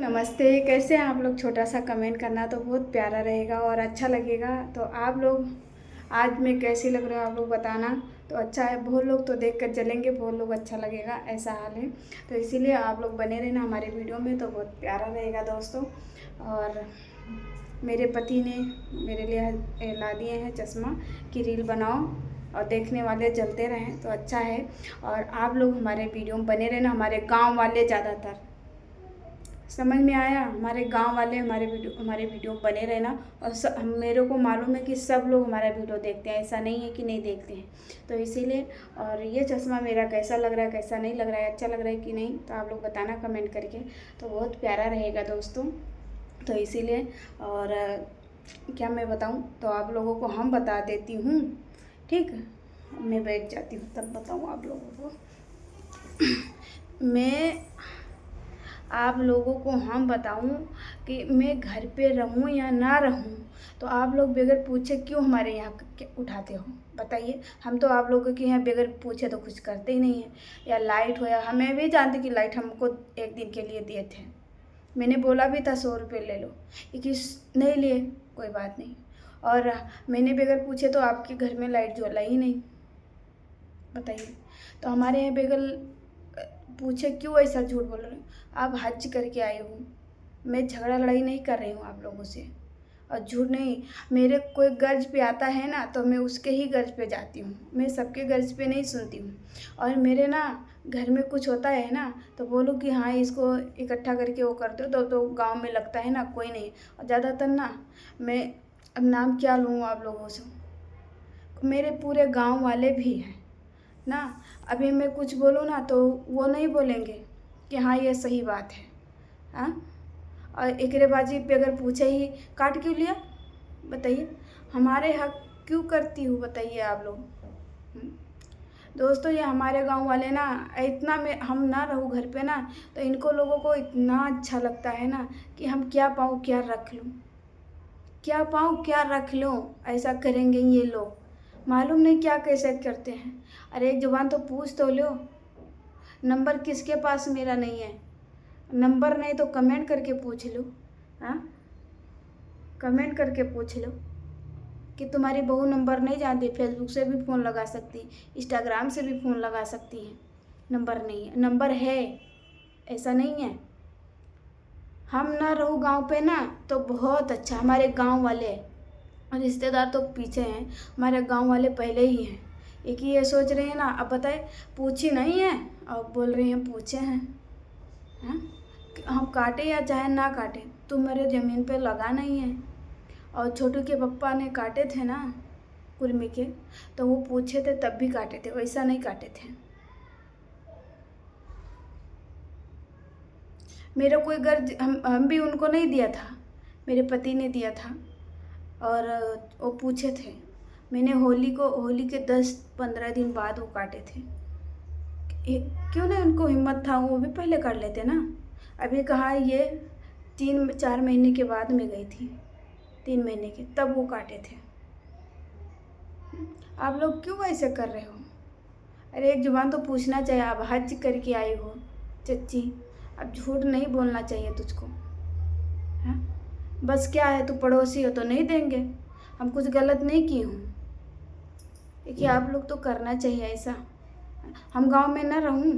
नमस्ते। कैसे हैं आप लोग? छोटा सा कमेंट करना तो बहुत प्यारा रहेगा और अच्छा लगेगा। तो आप लोग आज मैं कैसी लग रही हूँ आप लोग बताना। तो अच्छा है, बहुत लोग तो देख कर चलेंगे, बहुत लोग अच्छा लगेगा, ऐसा हाल है। तो इसीलिए आप लोग बने रहना हमारे वीडियो में, तो बहुत प्यारा रहेगा दोस्तों। और मेरे पति ने मेरे लिए ला दिए हैं चश्मा कि रील बनाओ और देखने वाले जलते रहें, तो अच्छा है। और आप लोग हमारे वीडियो में बने रहना, हमारे गाँव वाले ज़्यादातर। समझ में आया? हमारे गांव वाले हमारे वीडियो बने रहना। और मेरे को मालूम है कि सब लोग हमारा वीडियो देखते हैं, ऐसा नहीं है कि नहीं देखते हैं। तो इसीलिए, और ये चश्मा मेरा कैसा लग रहा है, कैसा नहीं लग रहा है, अच्छा लग रहा है कि नहीं, तो आप लोग बताना कमेंट करके। तो बहुत प्यारा रहेगा दोस्तों। तो इसीलिए, और क्या मैं बताऊँ, तो आप लोगों को हम बता देती हूँ। ठीक, मैं बैठ जाती हूँ तब बताऊँ आप लोगों को। मैं आप लोगों को हम बताऊं कि मैं घर पे रहूं या ना रहूं, तो आप लोग बगैर पूछे क्यों हमारे यहाँ उठाते हो? बताइए। हम तो आप लोगों के यहाँ बगैर पूछे तो कुछ करते ही नहीं है। या लाइट हो, या हमें भी जानते कि लाइट हमको एक दिन के लिए दिए थे। मैंने बोला भी था 100 रुपये ले लो, लेकिन नहीं लिए, कोई बात नहीं। और मैंने बगैर पूछे तो आपके घर में लाइट जला ही नहीं, बताइए। तो हमारे यहाँ बगैर पूछे क्यों ऐसा झूठ बोल रहे हो? आप हज करके आए हो, मैं झगड़ा लड़ाई नहीं कर रही हूँ आप लोगों से, और झूठ नहीं। मेरे कोई गर्ज पे आता है ना, तो मैं उसके ही गर्ज पे जाती हूँ, मैं सबके गर्ज पे नहीं सुनती हूँ। और मेरे ना घर में कुछ होता है ना, तो बोलो कि हाँ इसको इकट्ठा करके वो करते हो, तो गांव में लगता है ना कोई नहीं। और ज़्यादातर ना, मैं अब नाम क्या लूँ आप लोगों से, मेरे पूरे गाँव वाले भी हैं ना। अभी मैं कुछ बोलूँ ना तो वो नहीं बोलेंगे कि हाँ ये सही बात है। हाँ, और एकरेबाजी पे अगर पूछे ही काट क्यों लिया, बताइए। हमारे हक क्यों करती हूँ, बताइए आप लोग। दोस्तों, ये हमारे गांव वाले ना, इतना में हम ना रहूँ घर पे ना, तो इनको लोगों को इतना अच्छा लगता है ना कि हम क्या पाऊँ क्या रख लूँ, क्या पाऊँ क्या रख लूँ, ऐसा करेंगे ये लोग। मालूम नहीं क्या कैसे करते हैं। अरे एक जुबान तो पूछ तो लो, नंबर किसके पास मेरा नहीं है? नंबर नहीं तो कमेंट करके पूछ लो। हाँ, कमेंट करके पूछ लो कि तुम्हारी बहू नंबर नहीं जानती, फेसबुक से भी फ़ोन लगा सकती, इंस्टाग्राम से भी फ़ोन लगा सकती है। नंबर नहीं है, नंबर है, ऐसा नहीं है। हम ना रहूँ गांव पे ना, तो बहुत अच्छा। हमारे गांव वाले रिश्तेदार तो पीछे हैं, हमारे गांव वाले पहले ही हैं। एक ही ये सोच रहे हैं ना, अब बताए पूछी नहीं है और बोल रहे हैं पूछे हैं। हाँ, हम काटे या चाहे ना काटे, तुम मेरे ज़मीन पे लगा नहीं है। और छोटू के पप्पा ने काटे थे ना कुर्मी के, तो वो पूछे थे तब भी काटे थे, वैसा नहीं काटे थे। मेरा कोई गर्ज हम भी उनको नहीं दिया था, मेरे पति ने दिया था। और वो पूछे थे, मैंने होली के 10-15 दिन बाद वो काटे थे। क्यों नहीं उनको हिम्मत था, वो भी पहले कर लेते ना। अभी कहा ये 3-4 महीने के बाद मैं गई थी, 3 महीने के, तब वो काटे थे। आप लोग क्यों ऐसे कर रहे हो? अरे एक जुबान तो पूछना चाहिए। आप हज करके आई हो चच्ची, अब झूठ नहीं बोलना चाहिए तुझको। हाँ, बस क्या है, तू पड़ोसी हो तो नहीं देंगे। हम कुछ गलत नहीं की हूँ, देखिए आप लोग तो करना चाहिए ऐसा। हम गांव में न रहूं,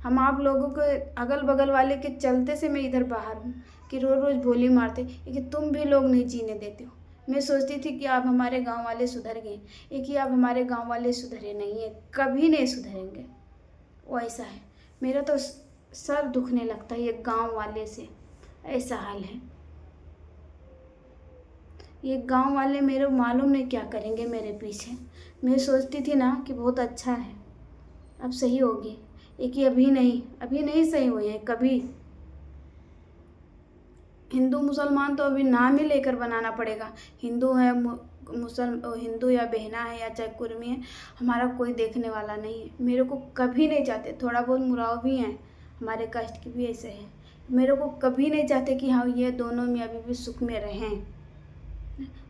हम आप लोगों के अगल बगल वाले के चलते से मैं इधर बाहर हूँ कि रोज़ रोज़ बोली मारते, लेकिन तुम भी लोग नहीं जीने देते हो। मैं सोचती थी कि आप हमारे गांव वाले सुधर गए, एक ही आप हमारे गांव वाले सुधरे नहीं है, कभी नहीं सुधरेंगे। वो ऐसा है, मेरा तो सर दुखने लगता है ये गांव वाले से, ऐसा हाल है। ये गांव वाले मेरे मालूम नहीं क्या करेंगे मेरे पीछे। मैं सोचती थी ना कि बहुत अच्छा है, अब सही होगी, एक ही अभी नहीं सही हुई है कभी। हिंदू मुसलमान तो अभी नाम ही लेकर बनाना पड़ेगा। हिंदू है, हिंदू या बहना है या चाहे कुर्मी है, हमारा कोई देखने वाला नहीं है। मेरे को कभी नहीं चाहते, थोड़ा बहुत मुराव भी हैं, हमारे कास्ट की भी ऐसे है, मेरे को कभी नहीं चाहते कि हाँ ये दोनों मियाँ बीवी सुख में रहें।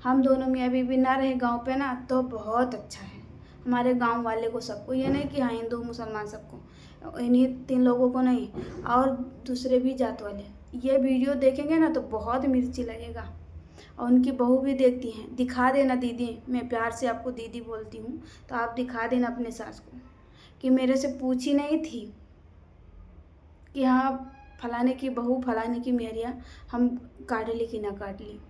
हम दोनों मियाँ बीवी ना रहे गांव पे ना, तो बहुत अच्छा है हमारे गांव वाले को, सबको। ये नहीं कि हाँ हिंदू मुसलमान सबको, इन्हीं 3 लोगों को नहीं, और दूसरे भी जात वाले ये वीडियो देखेंगे ना तो बहुत मिर्ची लगेगा। और उनकी बहू भी देखती हैं। दिखा देना दीदी, मैं प्यार से आपको दीदी बोलती हूँ, तो आप दिखा देना अपने सास को कि मेरे से पूछी नहीं थी कि हाँ फलाने की बहू फलाने की मेहरिया हम काट ली कि ना काट ली।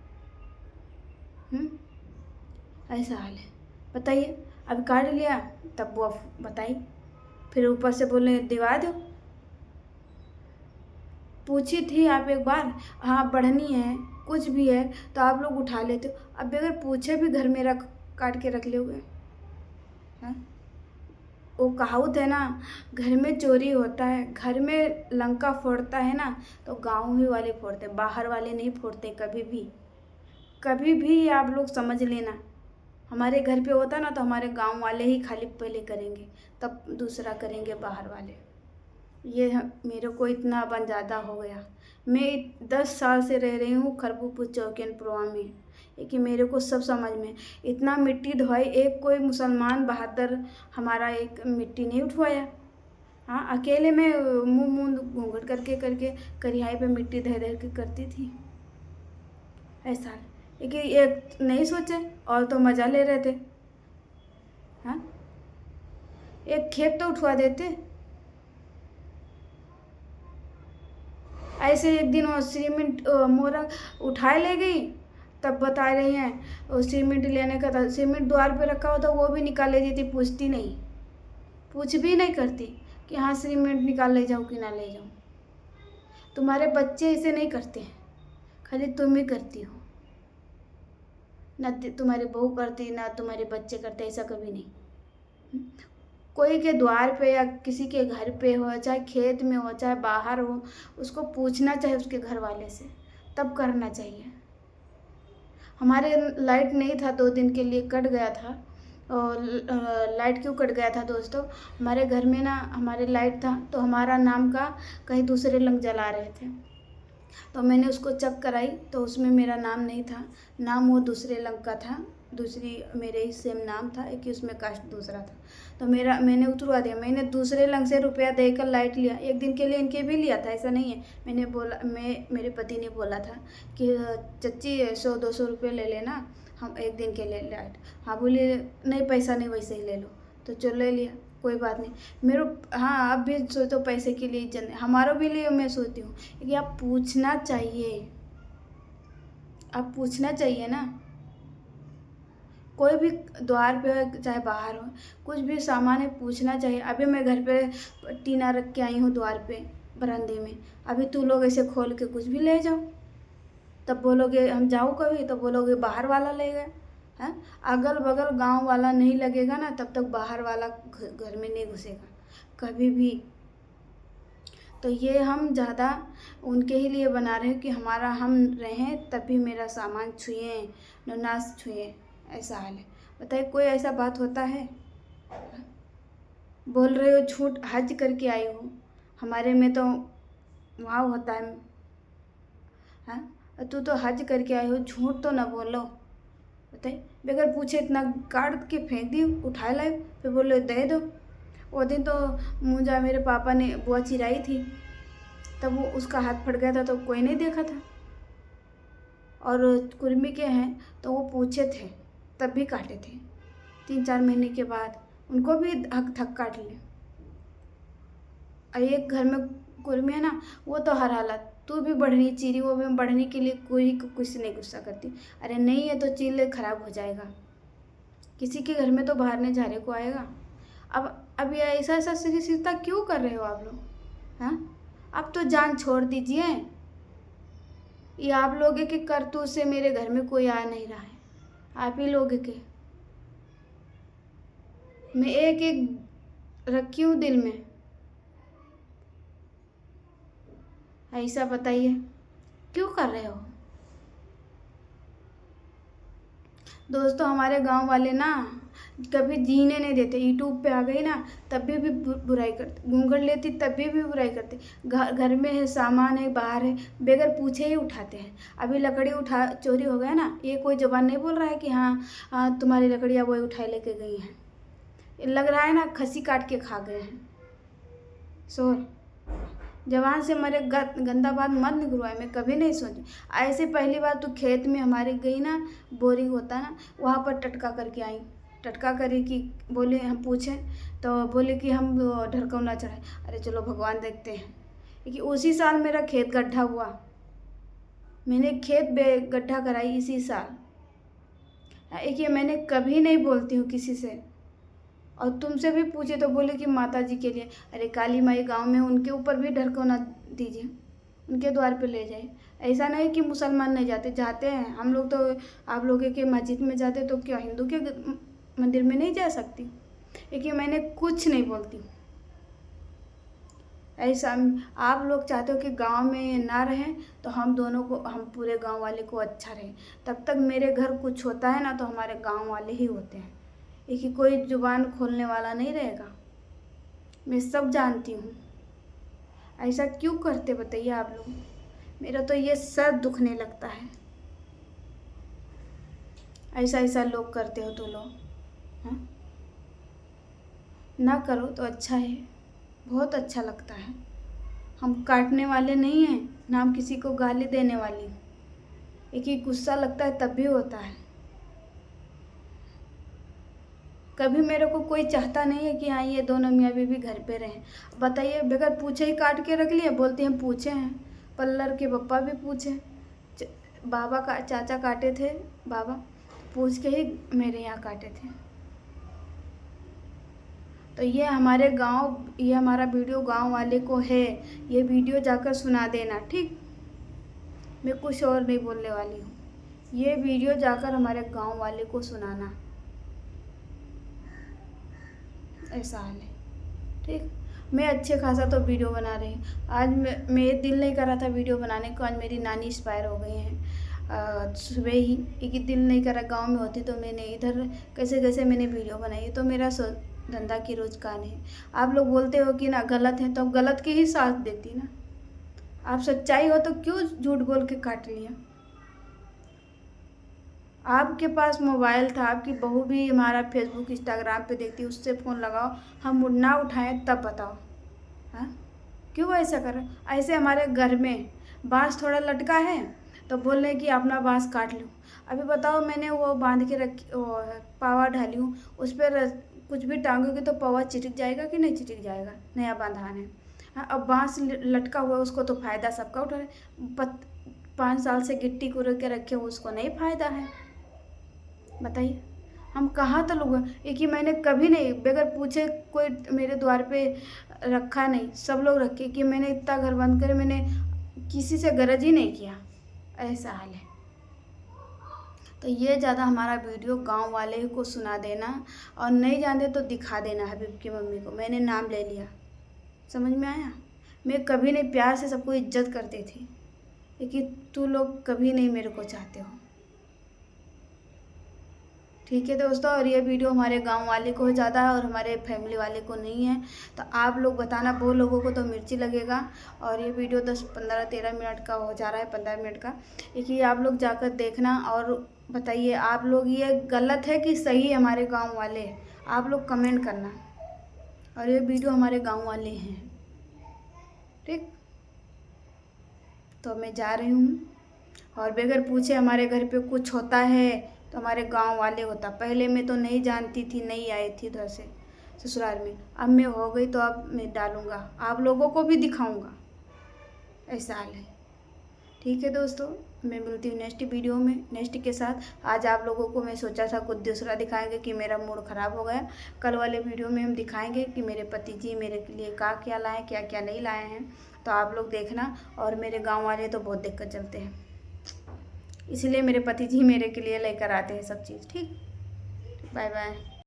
ऐसा हाल है। बताइए, अब काट लिया तब वो बताई, फिर ऊपर से बोले दिवा दो। पूछी थी आप एक बार, हाँ बढ़नी है कुछ भी है तो आप लोग उठा लेते हो। अब अगर पूछे भी घर में रख काट के रख लोगे। हाँ, वो कहावत है ना, घर में चोरी होता है, घर में लंका फोड़ता है ना तो गाँव ही वाले फोड़ते, बाहर वाले नहीं फोड़ते कभी भी। कभी भी आप लोग समझ लेना, हमारे घर पे होता ना तो हमारे गांव वाले ही खाली पहले करेंगे, तब दूसरा करेंगे बाहर वाले। ये मेरे को इतना बन ज़्यादा हो गया। मैं 10 साल से रह रही हूँ खरबूपुर चौकियनपुरवा में, ये कि मेरे को सब समझ में। इतना मिट्टी ढोई, एक कोई मुसलमान बहादुर हमारा एक मिट्टी नहीं उठवाया। हाँ, अकेले में मुँह मूंद घूंघट करके करके करिहाई पे मिट्टी धर धर के करती थी। ऐसा लेकिन एक नहीं सोचे और तो मज़ा ले रहे थे। हाँ, एक खेत तो उठवा देते। ऐसे एक दिन वो सीमेंट मोरा उठाए ले गई, तब बता रही हैं वो सीमेंट लेने का था, सीमेंट द्वार पे रखा होता वो भी निकाल ले जाती, पूछती नहीं, पूछ भी नहीं करती कि हाँ सीमेंट निकाल ले जाऊँ कि ना ले जाऊँ। तुम्हारे बच्चे ऐसे नहीं करते हैं, खाली तुम ही करती हो। ना तुम्हारी बहू करती ना तुम्हारे बच्चे करते, ऐसा कभी नहीं। कोई के द्वार पे या किसी के घर पे हो, चाहे खेत में हो चाहे बाहर हो, उसको पूछना चाहिए उसके घर वाले से, तब करना चाहिए। हमारे लाइट नहीं था, 2 दिन के लिए कट गया था। और लाइट क्यों कट गया था दोस्तों, हमारे घर में ना हमारे लाइट था तो हमारा नाम का कहीं दूसरे लंग जला रहे थे, तो मैंने उसको चेक कराई तो उसमें मेरा नाम नहीं था, नाम वो दूसरे लंग का था, दूसरी मेरे ही सेम नाम था, एक ही उसमें कास्ट दूसरा था। तो मैंने उतरवा दिया। मैंने दूसरे लंग से रुपया देकर लाइट लिया, एक दिन के लिए इनके भी लिया था, ऐसा नहीं है। मैंने बोला, मेरे पति ने बोला था कि चच्ची 100-200 रुपये ले लेना, हम एक दिन के लिए लाइट। हाँ बोली नहीं पैसा नहीं, वैसे ही ले लो, तो चलो ले लिया, कोई बात नहीं। मेरे हाँ आप भी सोचो पैसे के लिए इज्जत, हमारों भी लिए मैं सोचती हूँ कि आप पूछना चाहिए, आप पूछना चाहिए ना। कोई भी द्वार पे हो चाहे बाहर हो, कुछ भी सामान है पूछना चाहिए। अभी मैं घर पे टीना रख के आई हूँ द्वार पे बरामदे में, अभी तू लोग ऐसे खोल के कुछ भी ले जाओ, तब बोलोगे हम जाओ कभी, तो बोलोगे बाहर वाला ले गए हैं। अगल बगल गांव वाला नहीं लगेगा ना तब तक बाहर वाला घर में नहीं घुसेगा कभी भी। तो ये हम ज़्यादा उनके ही लिए बना रहे हैं कि हमारा हम रहें तभी मेरा सामान छुए न नाश छुए, ऐसा हाल है। बताइए कोई ऐसा बात होता है। बोल रहे हो झूठ, हज करके आई हो, हमारे में तो वहाँ होता है। हाँ, तू तो हज करके आई हो, झूठ तो ना बोलो। बताइए बगैर पूछे इतना काट के फेंक दी, उठा लाए, फिर बोले दे दो। वो दिन तो मुझे मेरे पापा ने बुआ चिराई थी, तब वो उसका हाथ फट गया था तो कोई नहीं देखा था। और कुर्मी के हैं तो वो पूछे थे तब भी काटे थे, 3-4 महीने के बाद उनको भी हक थक काट लिए। और एक घर में कुर्मी है ना, वो तो हर हालत, तू भी बढ़नी चीरी, वो भी बढ़ने के लिए कोई कुछ नहीं गुस्सा करती। अरे नहीं है तो चील खराब हो जाएगा, किसी के घर में तो बाहर ने झारे को आएगा। अब ये ऐसा ऐसा सीधी सीधा क्यों कर रहे हो आप लोग। हाँ, अब तो जान छोड़ दीजिए। ये आप लोग के करतूत से मेरे घर में कोई आ नहीं रहा है, आप ही लोग के। मैं एक एक रखी हूँ दिल में। ऐसा बताइए क्यों कर रहे हो दोस्तों। हमारे गांव वाले ना कभी जीने नहीं देते, यूट्यूब पे आ गई ना तब भी बुराई करते, घूंघट लेती तब भी बुराई करते। घर में है, सामान है, बाहर है, बगैर पूछे ही उठाते हैं। अभी लकड़ी उठा चोरी हो गया ना, ये कोई जबान नहीं बोल रहा है कि हाँ तुम्हारी लकड़ियाँ वही उठाए लेके गई हैं। लग रहा है ना खसी काट के खा गए हैं। शोर जबान से मेरे गंदा बात मत निकलवाए, मैं कभी नहीं सोची। ऐसे पहली बार तू खेत में हमारी गई ना, बोरिंग होता ना, वहाँ पर टटका करके आई। टटका करी कि बोले, हम पूछें तो बोले कि हम ढरकौना चढ़ाए। अरे चलो भगवान देखते हैं कि उसी साल मेरा खेत गड्ढा हुआ, मैंने खेत गड्ढा कराई इसी साल। एक ये मैंने कभी नहीं बोलती हूँ किसी से, और तुमसे भी पूछे तो बोले कि माता जी के लिए। अरे काली माई गांव में, उनके ऊपर भी ढरकौना दीजिए, उनके द्वार पे ले जाए। ऐसा नहीं कि मुसलमान नहीं जाते, जाते हैं हम लोग। तो आप लोग के मस्जिद में जाते, तो क्या हिंदू के मंदिर में नहीं जा सकती? लेकिन मैंने कुछ नहीं बोलती ऐसा। आप लोग चाहते हो कि गांव में ना रहें, तो हम दोनों को, हम पूरे गांव वाले को अच्छा रहे। तब तक मेरे घर कुछ होता है ना, तो हमारे गांव वाले ही होते हैं। एक ही कोई जुबान खोलने वाला नहीं रहेगा, मैं सब जानती हूँ। ऐसा क्यों करते बताइए आप लोग? मेरा तो ये सर दुखने लगता है, ऐसा ऐसा लोग करते हो तो लोग। हाँ, ना करो तो अच्छा है, बहुत अच्छा लगता है। हम काटने वाले नहीं हैं, ना हम किसी को गाली देने वाली। एक ही गुस्सा लगता है तब भी होता है। कभी मेरे को कोई चाहता नहीं है कि हाँ ये दोनों मियाँ बीवी घर पे रहें। बताइए, बगैर पूछे ही काट के रख लिए, बोलते हैं पूछे हैं। पल्लर के पप्पा भी पूछे, बाबा का चाचा काटे थे, बाबा पूछ के ही मेरे यहाँ काटे थे। तो ये हमारे गांव, ये हमारा वीडियो गांव वाले को है, ये वीडियो जाकर सुना देना, ठीक? मैं कुछ और नहीं बोलने वाली हूँ, ये वीडियो जाकर हमारे गांव वाले को सुनाना। ऐसा हाल है, ठीक? मैं अच्छे खासा तो वीडियो बना रही हूँ। आज मेरे दिल नहीं कर रहा था वीडियो बनाने को। आज मेरी नानी एक्सपायर हो गई हैं सुबह ही। एक दिल नहीं करा, गांव में होती तो मैंने इधर कैसे कैसे मैंने वीडियो बनाई। तो मेरा धंधा की रोजगार है। आप लोग बोलते हो कि ना गलत है, तो गलत के ही साथ देती ना। आप सच्चाई हो तो क्यों झूठ बोल के काट लिया? आपके पास मोबाइल था, आपकी बहू भी हमारा फेसबुक इंस्टाग्राम पे देखती, उससे फ़ोन लगाओ, हम ना उठाएं तब बताओ। हाँ, क्यों ऐसा कर रहे? ऐसे हमारे घर में बाँस थोड़ा लटका है तो बोल रहे कि अपना बाँस काट लो। अभी बताओ, मैंने वो बांध के रखी, पावा डाली हूँ, उस पर कुछ भी टांगोगे तो पावा चिटक जाएगा कि नहीं चिटक जाएगा? नया बांधान है। हाँ, अब बाँस लटका हुआ, उसको तो फ़ायदा सबका उठा रहे। 5 साल से गिट्टी को रख के रखे, उसको नहीं फ़ायदा है। बताइए, हम कहाँ तो लोग एक ही, मैंने कभी नहीं बगैर पूछे कोई मेरे द्वार पे रखा नहीं। सब लोग रखे कि मैंने इतना घर बंद करे, मैंने किसी से गरज ही नहीं किया। ऐसा हाल है। तो ये ज़्यादा हमारा वीडियो गांव वाले को सुना देना, और नहीं जानते तो दिखा देना हबीब की मम्मी को। मैंने नाम ले लिया, समझ में आया? मैं कभी नहीं, प्यार से सबको इज्जत करती थी, लेकिन तू लोग कभी नहीं मेरे को चाहते हो, ठीक है दोस्तों? और ये वीडियो हमारे गांव वाले को ज़्यादा है और हमारे फैमिली वाले को नहीं है। तो आप लोग बताना, वो लोगों को तो मिर्ची लगेगा। और ये वीडियो 10, 15, 13 मिनट का हो जा रहा है, 15 मिनट का। एक ये आप लोग जाकर देखना और बताइए, आप लोग ये गलत है कि सही है हमारे गाँव वाले? आप लोग कमेंट करना। और ये वीडियो हमारे गाँव वाले हैं, ठीक? तो मैं जा रही हूँ। और बगैर पूछे हमारे घर पे कुछ होता है तो हमारे गांव वाले होता। पहले मैं तो नहीं जानती थी, नहीं आई थी उधर से ससुराल में। अब मैं हो गई तो अब मैं डालूँगा, आप लोगों को भी दिखाऊँगा। ऐसा हाल है, ठीक है दोस्तों? मैं मिलती हूँ नेक्स्ट वीडियो में, नेक्स्ट के साथ। आज आप लोगों को मैं सोचा था कुछ दूसरा दिखाएंगे कि मेरा मूड ख़राब हो गया। कल वाले वीडियो में हम दिखाएंगे कि मेरे पति जी मेरे लिए क्या क्या लाए, क्या क्या नहीं लाए हैं। तो आप लोग देखना। और मेरे गाँव वाले तो बहुत दिक्कत चलते हैं, इसलिए मेरे पति जी मेरे के लिए लेकर आते हैं सब चीज़, ठीक? Bye bye.